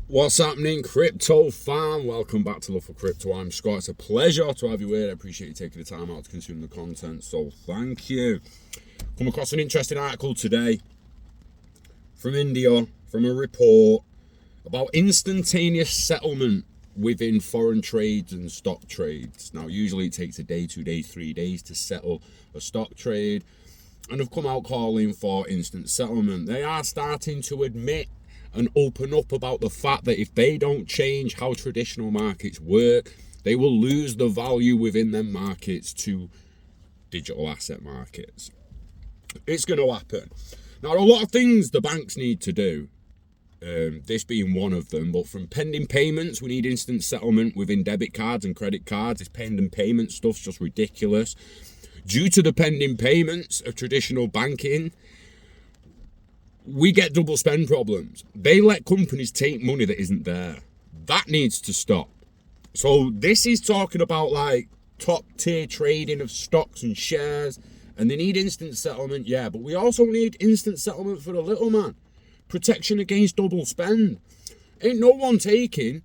What's happening, crypto fam? Welcome back to Love for Crypto. I'm Scott. It's a pleasure to have you here. I appreciate you taking the time out to consume the content, so thank you. Come across an interesting article today from India, from a report about instantaneous settlement within foreign trades and stock trades. Now, usually it takes a day, 2 days, 3 days to settle a stock trade, and have come out calling for instant settlement. They are starting to admit and open up about the fact that if they don't change how traditional markets work, they will lose the value within them markets to digital asset markets. It's going to happen. Now, a lot of things the banks need to do, this being one of them, but from pending payments, we need instant settlement within debit cards and credit cards. This pending payment stuff's just ridiculous. Due to the pending payments of traditional banking, we get double spend problems. They let companies take money that isn't there. That needs to stop. So this is talking about like top tier trading of stocks and shares, and they need instant settlement, yeah, but we also need instant settlement for the little man. Protection against double spend. Ain't no one taking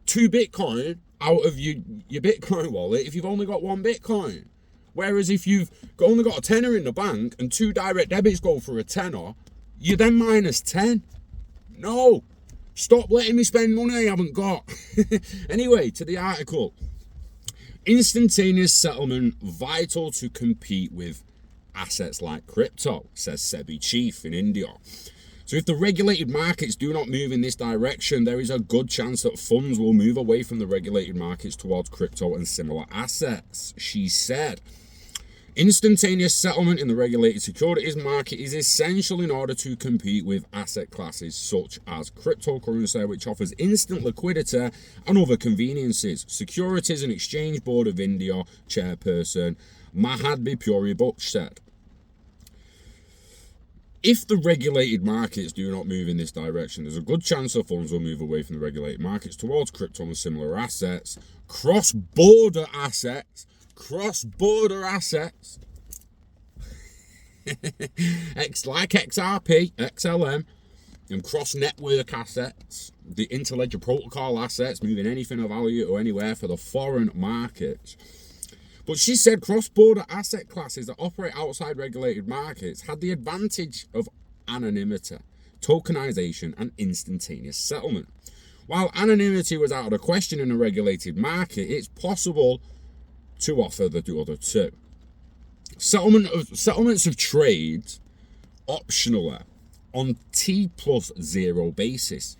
2 Bitcoin out of your Bitcoin wallet if you've only got 1 Bitcoin. Whereas if you've only got a tenner in the bank and 2 direct debits go for a tenner, you're then minus 10. No. Stop letting me spend money I haven't got. Anyway, to the article. Instantaneous settlement vital to compete with assets like crypto, says SEBI chief in India. So if the regulated markets do not move in this direction, there is a good chance that funds will move away from the regulated markets towards crypto and similar assets, she said. Instantaneous settlement in the regulated securities market is essential in order to compete with asset classes such as cryptocurrency, which offers instant liquidity and other conveniences. Securities and Exchange Board of India chairperson Mahadvi Puri Buksh said, if the regulated markets do not move in this direction, there's a good chance that funds will move away from the regulated markets towards crypto and similar assets. Cross-border assets, like XRP, XLM, and cross-network assets, the interledger protocol assets, moving anything of value to anywhere for the foreign markets. But she said cross-border asset classes that operate outside regulated markets had the advantage of anonymity, tokenization, and instantaneous settlement. While anonymity was out of the question in a regulated market, it's possible to offer the other two. Settlements of trades optionally on T+0 basis.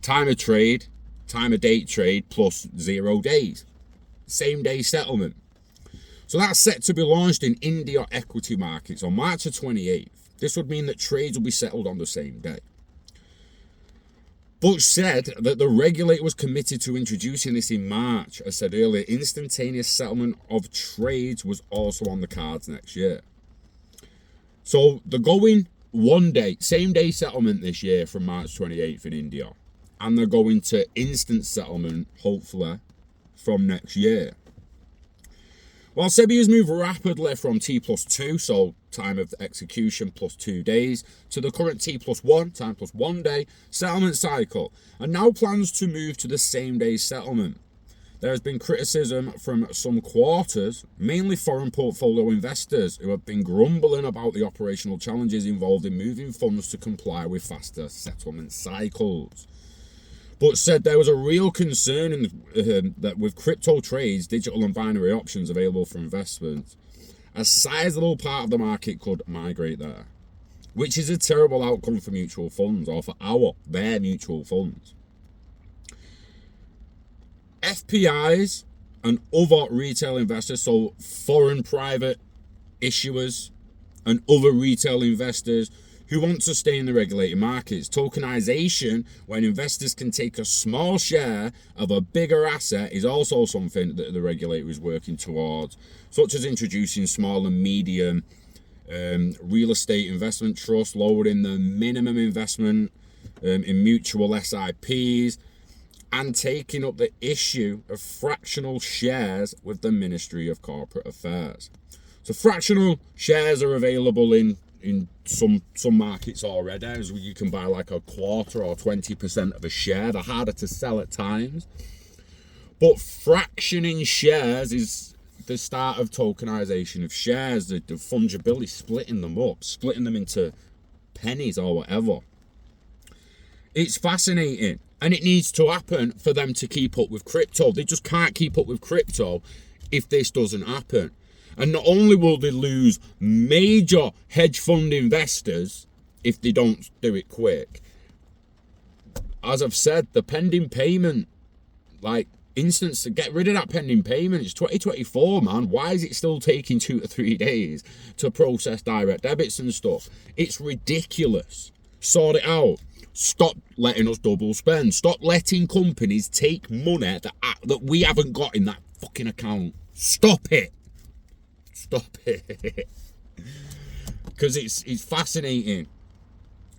Time of trade, time of date trade plus 0 days. Same day settlement. So that's set to be launched in India equity markets on March the 28th. This would mean that trades will be settled on the same day. Bush said that the regulator was committed to introducing this in March. As said earlier, instantaneous settlement of trades was also on the cards next year. So they're going 1 day, same day settlement this year from March 28th in India. And they're going to instant settlement, hopefully, from next year. While SEBI has moved rapidly from T+2, so time of execution plus 2 days, to the current T+1, time plus 1 day, settlement cycle, and now plans to move to the same day settlement. There has been criticism from some quarters, mainly foreign portfolio investors, who have been grumbling about the operational challenges involved in moving funds to comply with faster settlement cycles. But said there was a real concern that with crypto trades, digital and binary options available for investment, a sizable part of the market could migrate there, which is a terrible outcome for mutual funds, or for their mutual funds. FPIs and other retail investors, so foreign private issuers and other retail investors who want to stay in the regulated markets. Tokenization, when investors can take a small share of a bigger asset, is also something that the regulator is working towards, such as introducing small and medium real estate investment trusts, lowering the minimum investment in mutual SIPs, and taking up the issue of fractional shares with the Ministry of Corporate Affairs. So fractional shares are available in in some markets already, as you can buy like a quarter or 20% of a share. They're harder to sell at times. But fractioning shares is the start of tokenization of shares, the fungibility, splitting them up, splitting them into pennies or whatever. It's fascinating, and it needs to happen for them to keep up with crypto. They just can't keep up with crypto if this doesn't happen. And not only will they lose major hedge fund investors if they don't do it quick, as I've said, the pending payment, like, instance to get rid of that pending payment. It's 2024, man. Why is it still taking 2 to 3 days to process direct debits and stuff? It's ridiculous. Sort it out. Stop letting us double spend. Stop letting companies take money that we haven't got in that fucking account. Stop it. Stop it. Because it's fascinating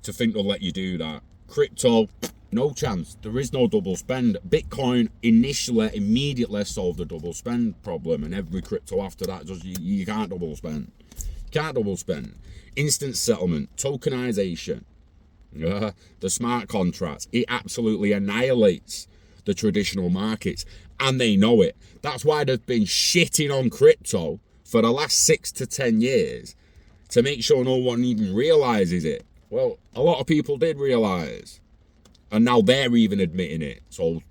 to think they'll let you do that. Crypto, no chance. There is no double spend. Bitcoin immediately solved the double spend problem, and every crypto after that does. You can't double spend. Can't double spend. Instant settlement, tokenization, the smart contracts. It absolutely annihilates the traditional markets, and they know it. That's why they've been shitting on crypto for the last 6 to 10 years to make sure no one even realizes it. Well, a lot of people did realize, and now they're even admitting it. So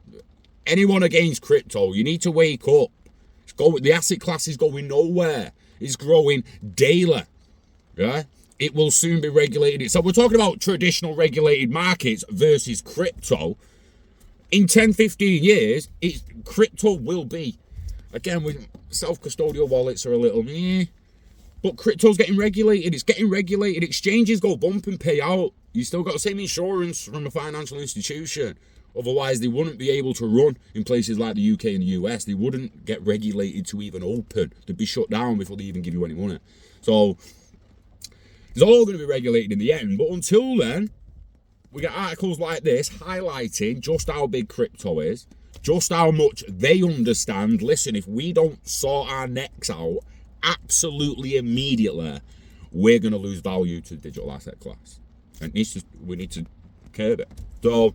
anyone against crypto, you need to wake up. The asset class is going nowhere. It's growing daily. Yeah? It will soon be regulated. So we're talking about traditional regulated markets versus crypto. In 10, 15 years, crypto will be. Again, with self-custodial wallets are a little meh. But crypto's getting regulated. It's getting regulated. Exchanges go bump and pay out. You still got the same insurance from a financial institution. Otherwise, they wouldn't be able to run in places like the UK and the US. They wouldn't get regulated to even open. They'd be shut down before they even give you any money. So it's all going to be regulated in the end. But until then, we get articles like this highlighting just how big crypto is, just how much they understand. Listen, if we don't sort our necks out absolutely immediately, we're going to lose value to the digital asset class. And we need to curb it. So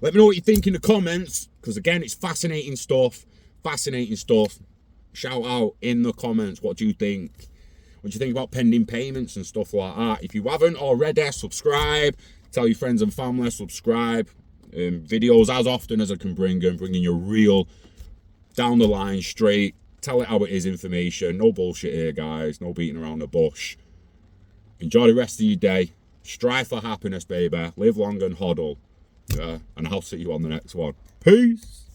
let me know what you think in the comments, because again, it's fascinating stuff. Fascinating stuff. Shout out in the comments. What do you think? What do you think about pending payments and stuff like that? If you haven't already, subscribe. Tell your friends and family, subscribe. Videos as often as I can bring them, bringing you real, down the line, straight, tell it how it is information. No bullshit here, guys. No beating around the bush. Enjoy the rest of your day. Strive for happiness, baby. Live long and hodl. And I'll see you on the next one. Peace.